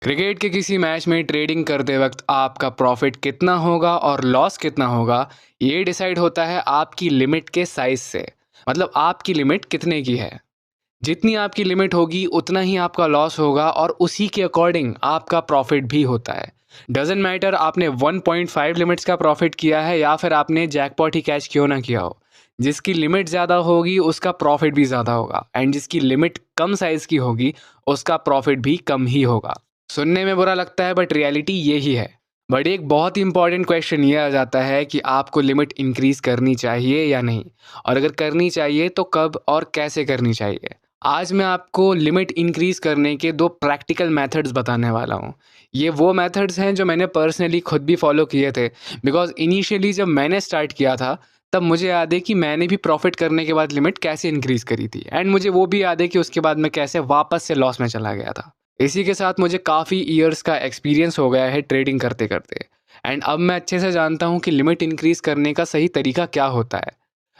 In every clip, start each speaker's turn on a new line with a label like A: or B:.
A: Cricket के किसी match में ट्रेडिंग करते वक्त आपका प्रॉफिट कितना होगा और लॉस कितना होगा, ये डिसाइड होता है आपकी लिमिट के साइज से। मतलब आपकी लिमिट कितने की है। जितनी आपकी लिमिट होगी उतना ही आपका लॉस होगा और उसी के अकॉर्डिंग आपका प्रॉफिट भी होता है। डजेंट मैटर आपने 1.5 लिमिट्स का प्रॉफिट किया है या फिर आपने जैकपॉट ही कैच क्यों ना किया हो। जिसकी लिमिट ज़्यादा होगी उसका प्रॉफिट भी ज़्यादा होगा एंड जिसकी लिमिट कम साइज़ की होगी उसका प्रॉफिट भी कम ही होगा। सुनने में बुरा लगता है बट रियलिटी यही है। बट एक बहुत ही इंपॉर्टेंट क्वेश्चन ये आ जाता है कि आपको लिमिट इंक्रीज करनी चाहिए या नहीं, और अगर करनी चाहिए तो कब और कैसे करनी चाहिए। आज मैं आपको लिमिट इंक्रीज करने के दो प्रैक्टिकल मेथड्स बताने वाला हूँ। ये वो मेथड्स हैं जो मैंने पर्सनली खुद भी फॉलो किए थे, बिकॉज इनिशियली जब मैंने स्टार्ट किया था तब मुझे याद है कि मैंने भी प्रॉफिट करने के बाद लिमिट कैसे इंक्रीज करी थी, एंड मुझे वो भी याद है कि उसके बाद मैं कैसे वापस से लॉस में चला गया था। इसी के साथ मुझे काफ़ी ईयर्स का एक्सपीरियंस हो गया है ट्रेडिंग करते करते, एंड अब मैं अच्छे से जानता हूँ कि लिमिट इंक्रीज करने का सही तरीका क्या होता है,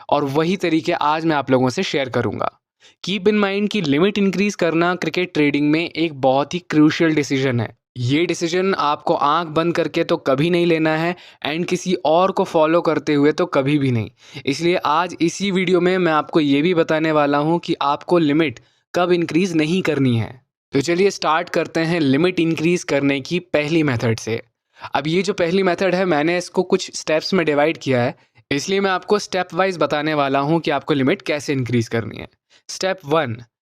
A: और वही तरीके आज मैं आप लोगों से शेयर करूँगा। कीप इन माइंड कि लिमिट इंक्रीज करना क्रिकेट ट्रेडिंग में एक बहुत ही क्रूशियल डिसीजन है। ये डिसीजन आपको आंख बंद करके तो कभी नहीं लेना है, एंड किसी और को फॉलो करते हुए तो कभी भी नहीं। इसलिए आज इसी वीडियो में मैं आपको ये भी बताने वाला हूँ कि आपको लिमिट कब इंक्रीज नहीं करनी है। तो चलिए स्टार्ट करते हैं लिमिट इंक्रीज करने की पहली मेथड से। अब ये जो पहली मेथड है मैंने इसको कुछ स्टेप्स में डिवाइड किया है, इसलिए मैं आपको स्टेप वाइज बताने वाला हूँ कि आपको लिमिट कैसे इंक्रीज करनी है। Step 1,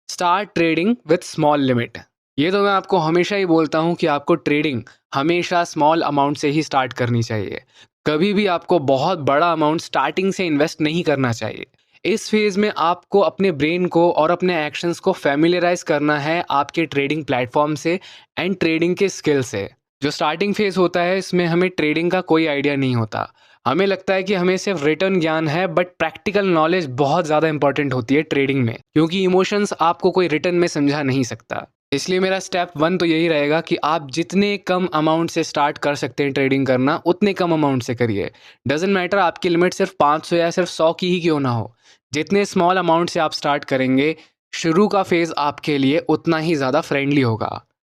A: start trading with small limit. ये तो मैं आपको हमेशा ही बोलता हूँ कि आपको ट्रेडिंग हमेशा स्मॉल अमाउंट से ही स्टार्ट करनी चाहिए। कभी भी आपको बहुत बड़ा अमाउंट स्टार्टिंग से इन्वेस्ट नहीं करना चाहिए। इस फेज में आपको अपने ब्रेन को और अपने एक्शंस को फैमिलियराइज करना है आपके ट्रेडिंग प्लेटफॉर्म से एंड ट्रेडिंग के स्किल से। जो स्टार्टिंग फेज होता है इसमें हमें ट्रेडिंग का कोई आइडिया नहीं होता। हमें लगता है कि हमें सिर्फ रिटर्न ज्ञान है, बट प्रैक्टिकल नॉलेज बहुत ज़्यादा इंपॉर्टेंट होती है ट्रेडिंग में, क्योंकि इमोशंस आपको कोई रिटर्न में समझा नहीं सकता। इसलिए मेरा स्टेप 1 तो यही रहेगा कि आप जितने कम अमाउंट से स्टार्ट कर सकते हैं ट्रेडिंग करना उतने कम अमाउंट से करिए। डजेंट मैटर आपकी लिमिट सिर्फ 500 या सिर्फ 100 की ही क्यों ना हो। जितने स्मॉल अमाउंट से आप स्टार्ट करेंगे शुरू का फेज आपके लिए उतना ही ज़्यादा फ्रेंडली होगा।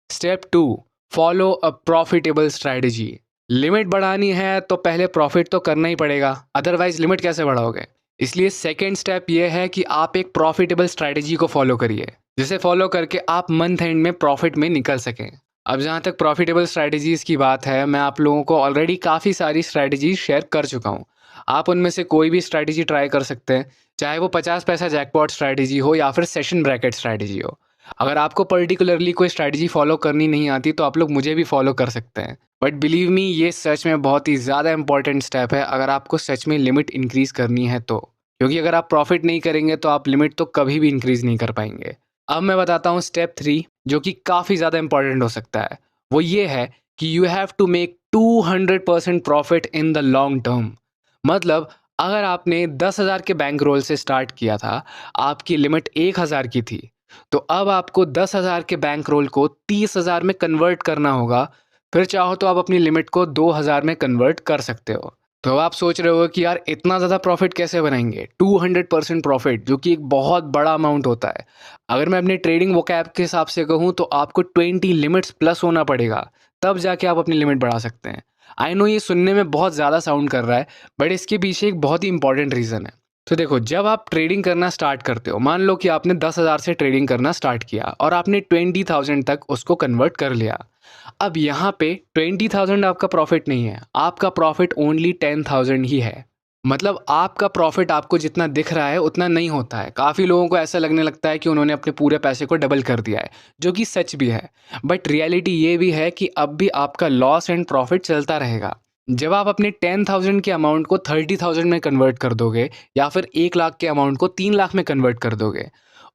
A: Step 2, follow a profitable strategy. Limit बढ़ानी है तो पहले प्रॉफिट तो करना ही पड़ेगा, अदरवाइज लिमिट कैसे बढ़ाओगे। इसलिए सेकेंड स्टेप ये है कि आप एक प्रॉफिटेबल स्ट्रैटेजी को फॉलो करिए, जिसे फॉलो करके आप मंथ एंड में प्रॉफिट में निकल सकें। अब जहाँ तक प्रॉफिटेबल स्ट्रैटेजीज़ की बात है, मैं आप लोगों को ऑलरेडी काफ़ी सारी स्ट्रैटेजीज शेयर कर चुका हूँ। आप उनमें से कोई भी स्ट्रैटेजी ट्राई कर सकते हैं, चाहे वो 50 पैसा जैकपॉट स्ट्रैटेजी हो या फिर सेशन ब्रैकेट स्ट्रैटेजी हो। अगर आपको पर्टिकुलरली कोई स्ट्रैटेजी फॉलो करनी नहीं आती तो आप लोग मुझे भी फॉलो कर सकते हैं, बट बिलीव मी ये सच में बहुत ही ज़्यादा इंपॉर्टेंट स्टेप है अगर आपको सच में लिमिट इंक्रीज करनी है तो। क्योंकि अगर आप प्रॉफिट नहीं करेंगे तो आप लिमिट तो कभी भी इंक्रीज नहीं कर पाएंगे। अब मैं बताता हूँ स्टेप 3, जो कि काफ़ी ज़्यादा इंपॉर्टेंट हो सकता है। वो ये है कि you have to make 200% profit in the long term. मतलब अगर आपने 10,000 के बैंक रोल से स्टार्ट किया था, आपकी लिमिट 1,000 की थी, तो अब आपको 10,000 के बैंक रोल को 30,000 में कन्वर्ट करना होगा। फिर चाहो तो आप अपनी लिमिट को 2,000 में कन्वर्ट कर सकते हो। तो अब आप सोच रहे हो कि यार इतना ज़्यादा प्रॉफिट कैसे बनाएंगे, 200% प्रॉफिट, जो कि एक बहुत बड़ा अमाउंट होता है। अगर मैं अपने ट्रेडिंग वोकैब के हिसाब से कहूँ तो आपको 20 लिमिट्स प्लस होना पड़ेगा, तब जाके आप अपनी लिमिट बढ़ा सकते हैं। आई नो ये सुनने में बहुत ज़्यादा साउंड कर रहा है, बट इसके पीछे एक बहुत ही इंपॉर्टेंट रीज़न है। तो देखो, जब आप ट्रेडिंग करना स्टार्ट करते हो, मान लो कि आपने 10,000 से ट्रेडिंग करना स्टार्ट किया और आपने 20,000 तक उसको कन्वर्ट कर लिया। अब यहाँ पे 20,000 आपका प्रॉफिट नहीं है, आपका प्रॉफिट ओनली 10,000 ही है। मतलब आपका प्रॉफिट आपको जितना दिख रहा है उतना नहीं होता है। काफ़ी लोगों को ऐसा लगने लगता है कि उन्होंने अपने पूरे पैसे को डबल कर दिया है, जो कि सच भी है। बट रियलिटी ये भी है कि अब भी आपका लॉस एंड प्रॉफिट चलता रहेगा। जब आप अपने 10,000 के अमाउंट को 30,000 में कन्वर्ट कर दोगे, या फिर 1 लाख के अमाउंट को 3 लाख में कन्वर्ट कर दोगे,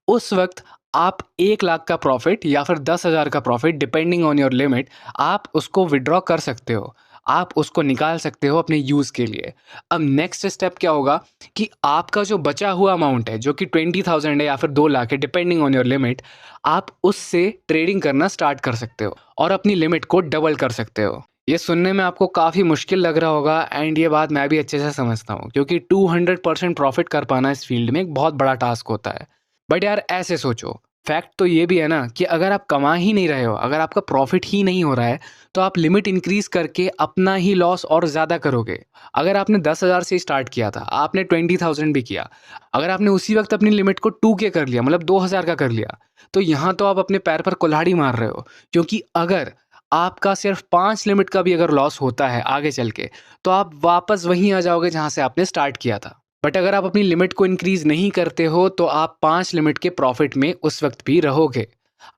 A: उस वक्त आप 1 लाख का प्रॉफिट या फिर 10,000 का profit, depending on your limit, आप उसको विड्रॉ कर सकते हो, आप उसको निकाल सकते हो अपने यूज़ के लिए। अब नेक्स्ट स्टेप क्या होगा कि आपका जो बचा हुआ अमाउंट है, जो कि 20,000 है या फिर 2 लाख है, डिपेंडिंग ऑन योर लिमिट, आप उससे ट्रेडिंग करना स्टार्ट कर सकते हो और अपनी लिमिट को डबल कर सकते हो। ये सुनने में आपको काफ़ी मुश्किल लग रहा होगा, एंड ये बात मैं भी अच्छे से समझता हूँ, क्योंकि 200% प्रॉफिट कर पाना इस फील्ड में एक बहुत बड़ा टास्क होता है। बट यार ऐसे सोचो, फैक्ट तो ये भी है ना कि अगर आप कमा ही नहीं रहे हो, अगर आपका प्रॉफिट ही नहीं हो रहा है, तो आप लिमिट इंक्रीज करके अपना ही लॉस और ज़्यादा करोगे। अगर आपने 10,000 से स्टार्ट किया था, आपने 20,000 भी किया, अगर आपने उसी वक्त अपनी लिमिट को 2K कर लिया, मतलब 2,000 का कर लिया, तो यहाँ तो आप अपने पैर पर कुल्हाड़ी मार रहे हो। क्योंकि अगर आपका सिर्फ 5 लिमिट का भी अगर लॉस होता है आगे चल के, तो आप वापस वहीं आ जाओगे जहाँ से आपने स्टार्ट किया था। बट अगर आप अपनी लिमिट को इंक्रीज नहीं करते हो, तो आप 5 लिमिट के प्रॉफिट में उस वक्त भी रहोगे।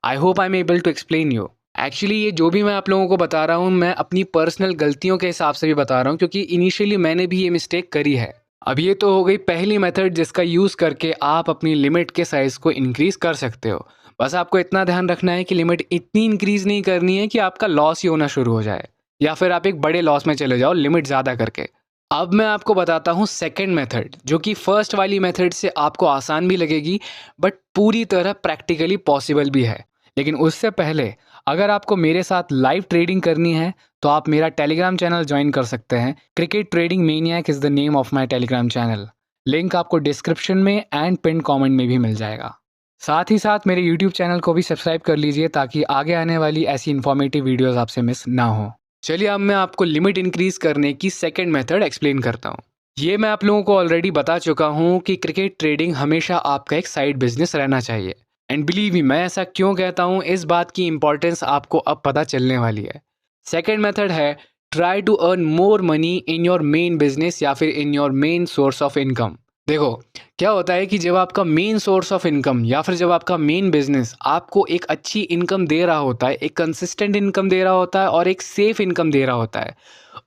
A: I hope I am able to explain you. Actually ये जो भी मैं आप लोगों को बता रहा हूँ, मैं अपनी पर्सनल गलतियों के हिसाब से भी बता रहा हूँ, क्योंकि इनिशियली मैंने भी ये मिस्टेक करी है। अब ये तो हो गई पहली मेथड जिसका यूज़ करके आप अपनी लिमिट के साइज़ को इंक्रीज़ कर सकते हो। बस आपको इतना ध्यान रखना है कि लिमिट इतनी इंक्रीज़ नहीं करनी है कि आपका लॉस ही होना शुरू हो जाए, या फिर आप एक बड़े लॉस में चले जाओ लिमिट ज़्यादा करके। अब मैं आपको बताता हूँ सेकंड मेथड, जो कि फर्स्ट वाली मेथड से आपको आसान भी लगेगी, बट पूरी तरह प्रैक्टिकली पॉसिबल भी है। लेकिन उससे पहले, अगर आपको मेरे साथ लाइव ट्रेडिंग करनी है, तो आप मेरा टेलीग्राम चैनल ज्वाइन कर सकते हैं। Cricket trading maniac is the name of my Telegram channel. Link आपको डिस्क्रिप्शन में एंड पिन कमेंट में भी मिल जाएगा। साथ ही साथ मेरे यूट्यूब चैनल को भी सब्सक्राइब कर लीजिए, ताकि आगे आने वाली ऐसी इन्फॉर्मेटिव वीडियोस आपसे मिस ना हो। चलिए अब मैं आपको लिमिट इंक्रीज करने की सेकंड मेथड एक्सप्लेन करता हूँ। ये मैं आप लोगों को ऑलरेडी बता चुका हूँ कि क्रिकेट ट्रेडिंग हमेशा आपका एक साइड बिजनेस रहना चाहिए। एंड बिलीव मी, मैं ऐसा क्यों कहता हूँ, इस बात की इंपॉर्टेंस आपको अब पता चलने वाली है। सेकंड मेथड है try to earn more money in your main business, या फिर in your main source of income. देखो, क्या होता है कि जब आपका मेन सोर्स ऑफ इनकम या फिर जब आपका मेन बिजनेस आपको एक अच्छी इनकम दे रहा होता है, एक कंसिस्टेंट इनकम दे रहा होता है और एक सेफ इनकम दे रहा होता है,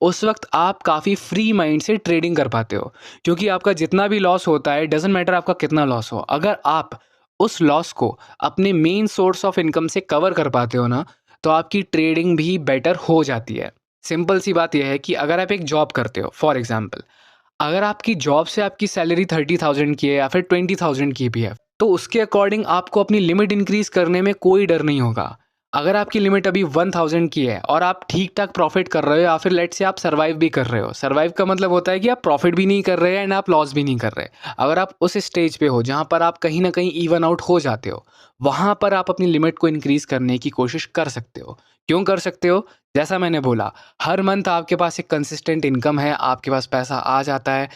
A: उस वक्त आप काफ़ी फ्री माइंड से ट्रेडिंग कर पाते हो। क्योंकि आपका जितना भी लॉस होता है, डजेंट मैटर आपका कितना लॉस हो, अगर आप उस लॉस को अपने मेन सोर्स ऑफ इनकम से कवर कर पाते हो ना, तो आपकी ट्रेडिंग भी बेटर हो जाती है। सिंपल सी बात यह है कि अगर आप एक जॉब करते हो, फॉर एग्जाम्पल, अगर आपकी जॉब से आपकी सैलरी 30,000 की है या फिर 20,000 की भी है, तो उसके अकॉर्डिंग आपको अपनी लिमिट इंक्रीज करने में कोई डर नहीं होगा। अगर आपकी लिमिट अभी 1,000 की है और आप ठीक ठाक प्रॉफिट कर रहे हो, या फिर लेट से आप सर्वाइव भी कर रहे हो, सर्वाइव का मतलब होता है कि आप प्रॉफिट भी नहीं कर रहे हैं एंड आप लॉस भी नहीं कर रहे। अगर आप उस स्टेज पे हो जहाँ पर आप कहीं ना कहीं इवन आउट हो जाते हो, वहाँ पर आप अपनी लिमिट को इंक्रीज करने की कोशिश कर सकते हो। क्यों कर सकते हो? जैसा मैंने बोला, हर मंथ आपके पास एक कंसिस्टेंट इनकम है, आपके पास पैसा आ जाता है।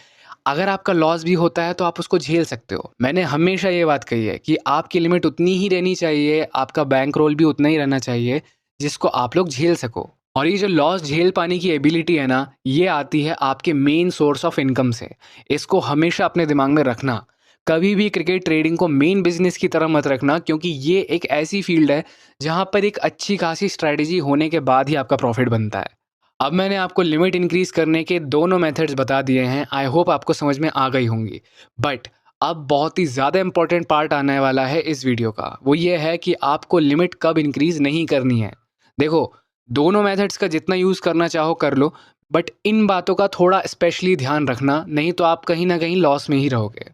A: अगर आपका लॉस भी होता है तो आप उसको झेल सकते हो। मैंने हमेशा ये बात कही है कि आपकी लिमिट उतनी ही रहनी चाहिए, आपका बैंक रोल भी उतना ही रहना चाहिए जिसको आप लोग झेल सको। और ये जो लॉस झेल पाने की एबिलिटी है ना, ये आती है आपके मेन सोर्स ऑफ इनकम से। इसको हमेशा अपने दिमाग में रखना। कभी भी क्रिकेट ट्रेडिंग को मेन बिजनेस की तरह मत रखना, क्योंकि ये एक ऐसी फील्ड है जहाँ पर एक अच्छी खासी स्ट्रैटेजी होने के बाद ही आपका प्रॉफिट बनता है। अब मैंने आपको लिमिट इंक्रीज करने के दोनों मेथड्स बता दिए हैं। आई होप आपको समझ में आ गई होंगी। बट अब बहुत ही ज़्यादा इंपॉर्टेंट पार्ट आने वाला है इस वीडियो का। वो ये है कि आपको लिमिट कब इंक्रीज नहीं करनी है। देखो, दोनों मेथड्स का जितना यूज़ करना चाहो कर लो, बट इन बातों का थोड़ा स्पेशली ध्यान रखना, नहीं तो आप कहीं ना कहीं लॉस में ही रहोगे।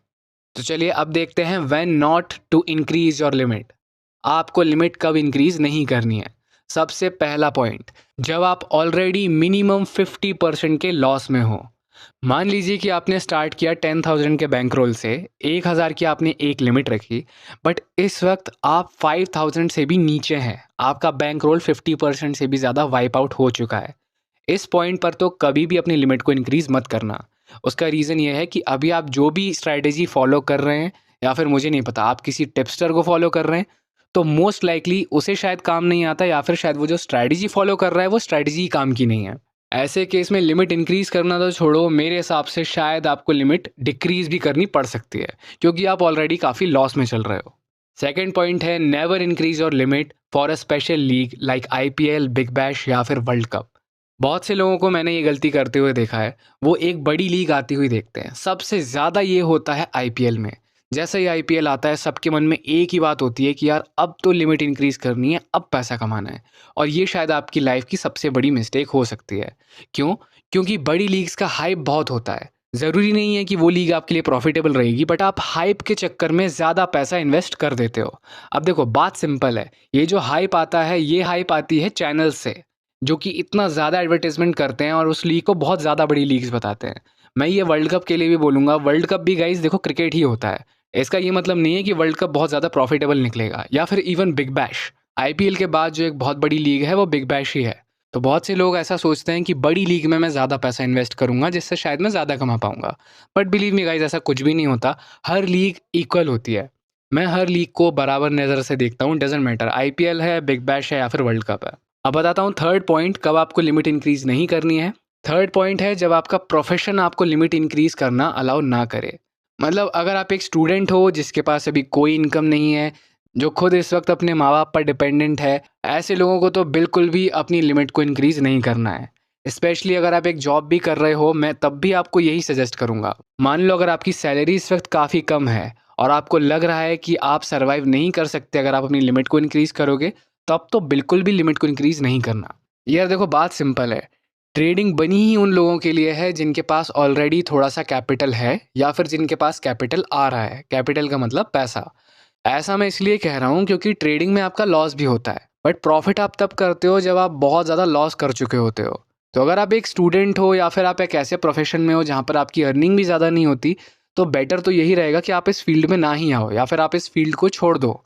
A: तो चलिए अब देखते हैं when not to increase your limit. आपको लिमिट कब इंक्रीज नहीं करनी है। सबसे पहला पॉइंट, जब आप ऑलरेडी मिनिमम 50% के लॉस में हो। मान लीजिए कि आपने स्टार्ट किया 10,000 के बैंक रोल से, 1,000 की आपने एक लिमिट रखी, बट इस वक्त आप 5,000 से भी नीचे हैं। आपका बैंक रोल 50% से भी ज़्यादा वाइप आउट हो चुका है। इस पॉइंट पर तो कभी भी अपनी लिमिट को इंक्रीज मत करना। उसका रीज़न ये है कि अभी आप जो भी स्ट्रैटेजी फॉलो कर रहे हैं, या फिर मुझे नहीं पता आप किसी टिप्सटर को फॉलो कर रहे हैं, तो मोस्ट लाइकली उसे शायद काम नहीं आता, या फिर शायद वो जो स्ट्रैटेजी फॉलो कर रहा है वो स्ट्रैटेजी काम की नहीं है। ऐसे केस में लिमिट इंक्रीज करना तो छोड़ो, मेरे हिसाब से शायद आपको लिमिट डिक्रीज भी करनी पड़ सकती है, क्योंकि आप ऑलरेडी काफ़ी लॉस में चल रहे हो। सेकेंड पॉइंट है never increase your limit for a special league like IPL, big bash या फिर वर्ल्ड कप। बहुत से लोगों को मैंने ये गलती करते हुए देखा है। वो एक बड़ी लीग आती हुई देखते हैं, सबसे ज़्यादा ये होता है IPL में। जैसे ही IPL आता है, सबके मन में एक ही बात होती है कि यार अब तो लिमिट इंक्रीज़ करनी है, अब पैसा कमाना है। और ये शायद आपकी लाइफ की सबसे बड़ी मिस्टेक हो सकती है। क्यों? क्योंकि बड़ी लीग्स का हाइप बहुत होता है। ज़रूरी नहीं है कि वो लीग आपके लिए प्रॉफिटेबल रहेगी, बट आप हाइप के चक्कर में ज़्यादा पैसा इन्वेस्ट कर देते हो। अब देखो, बात सिंपल है। ये जो हाइप आता है, ये हाइप आती है चैनल से, जो कि इतना ज़्यादा एडवर्टाइजमेंट करते हैं और उस लीग को बहुत ज़्यादा बड़ी लीग्स बताते हैं। मैं ये वर्ल्ड कप के लिए भी बोलूँगा, वर्ल्ड कप भी गाइस देखो क्रिकेट ही होता है। इसका ये मतलब नहीं है कि वर्ल्ड कप बहुत ज़्यादा प्रॉफिटेबल निकलेगा या फिर इवन बिग बैश। आईपीएल के बाद जो एक बहुत बड़ी लीग है वो बिग बैश ही है। तो बहुत से लोग ऐसा सोचते हैं कि बड़ी लीग में मैं ज़्यादा पैसा इन्वेस्ट करूंगा जिससे शायद मैं ज़्यादा कमा पाऊंगा। बट बिलीव मी गाइस, ऐसा कुछ भी नहीं होता। हर लीग इक्वल होती है। मैं हर लीग को बराबर नज़र से देखता हूँ, डजेंट मैटर आईपीएल है, बिग बैश है या फिर वर्ल्ड कप है। अब बताता हूँ थर्ड पॉइंट कब आपको लिमिट इंक्रीज नहीं करनी है। थर्ड पॉइंट है जब आपका प्रोफेशन आपको लिमिट इंक्रीज करना अलाउ ना करे। मतलब अगर आप एक स्टूडेंट हो जिसके पास अभी कोई इनकम नहीं है, जो खुद इस वक्त अपने माँ बाप पर डिपेंडेंट है, ऐसे लोगों को तो बिल्कुल भी अपनी लिमिट को इंक्रीज नहीं करना है। स्पेशली अगर आप एक जॉब भी कर रहे हो, मैं तब भी आपको यही सजेस्ट करूंगा। मान लो अगर आपकी सैलरी इस वक्त काफ़ी कम है और आपको लग रहा है कि आप सर्वाइव नहीं कर सकते अगर आप अपनी लिमिट को इंक्रीज करोगे, तब तो बिल्कुल भी लिमिट को इंक्रीज नहीं करना। यार देखो, बात सिंपल है। ट्रेडिंग बनी ही उन लोगों के लिए है जिनके पास ऑलरेडी थोड़ा सा कैपिटल है या फिर जिनके पास कैपिटल आ रहा है। कैपिटल का मतलब पैसा। ऐसा मैं इसलिए कह रहा हूँ क्योंकि ट्रेडिंग में आपका लॉस भी होता है, बट प्रॉफिट आप तब करते हो जब आप बहुत ज़्यादा लॉस कर चुके होते हो। तो अगर आप एक स्टूडेंट हो या फिर आप एक ऐसे प्रोफेशन में हो जहाँ पर आपकी अर्निंग भी ज़्यादा नहीं होती, तो बेटर तो यही रहेगा कि आप इस फील्ड में ना ही आओ या फिर आप इस फील्ड को छोड़ दो।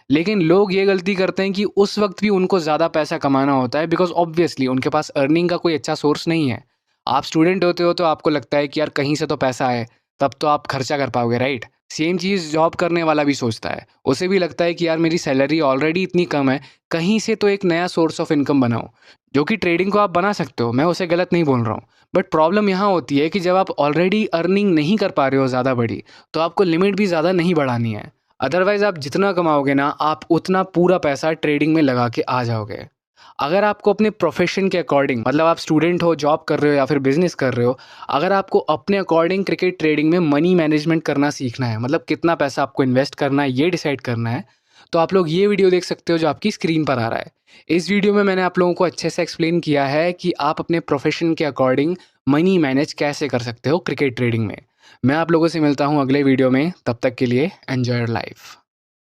A: लेकिन लोग ये गलती करते हैं कि उस वक्त भी उनको ज़्यादा पैसा कमाना होता है, बिकॉज ऑब्वियसली उनके पास अर्निंग का कोई अच्छा सोर्स नहीं है। आप स्टूडेंट होते हो तो आपको लगता है कि यार कहीं से तो पैसा आए, तब तो आप खर्चा कर पाओगे, राइट। सेम चीज़ जॉब करने वाला भी सोचता है। उसे भी लगता है कि यार मेरी सैलरी ऑलरेडी इतनी कम है, कहीं से तो एक नया सोर्स ऑफ इनकम बनाओ। जो कि ट्रेडिंग को आप बना सकते हो, मैं उसे गलत नहीं बोल रहा हूँ। बट प्रॉब्लम यहाँ होती है कि जब आप ऑलरेडी अर्निंग नहीं कर पा रहे हो ज़्यादा बड़ी, तो आपको लिमिट भी ज़्यादा नहीं बढ़ानी है। अदरवाइज आप जितना कमाओगे ना, आप उतना पूरा पैसा ट्रेडिंग में लगा के आ जाओगे। अगर आपको अपने प्रोफेशन के अकॉर्डिंग, मतलब आप स्टूडेंट हो, जॉब कर रहे हो या फिर बिजनेस कर रहे हो, अगर आपको अपने अकॉर्डिंग क्रिकेट ट्रेडिंग में मनी मैनेजमेंट करना सीखना है, मतलब कितना पैसा आपको इन्वेस्ट करना है ये डिसाइड करना है, तो आप लोग ये वीडियो देख सकते हो जो आपकी स्क्रीन पर आ रहा है। इस वीडियो में मैंने आप लोगों को अच्छे से एक्सप्लेन किया है कि आप अपने प्रोफेशन के अकॉर्डिंग मनी मैनेज कैसे कर सकते हो क्रिकेट ट्रेडिंग में। मैं आप लोगों से मिलता हूँ अगले वीडियो में, तब तक के लिए एन्जॉय योर लाइफ।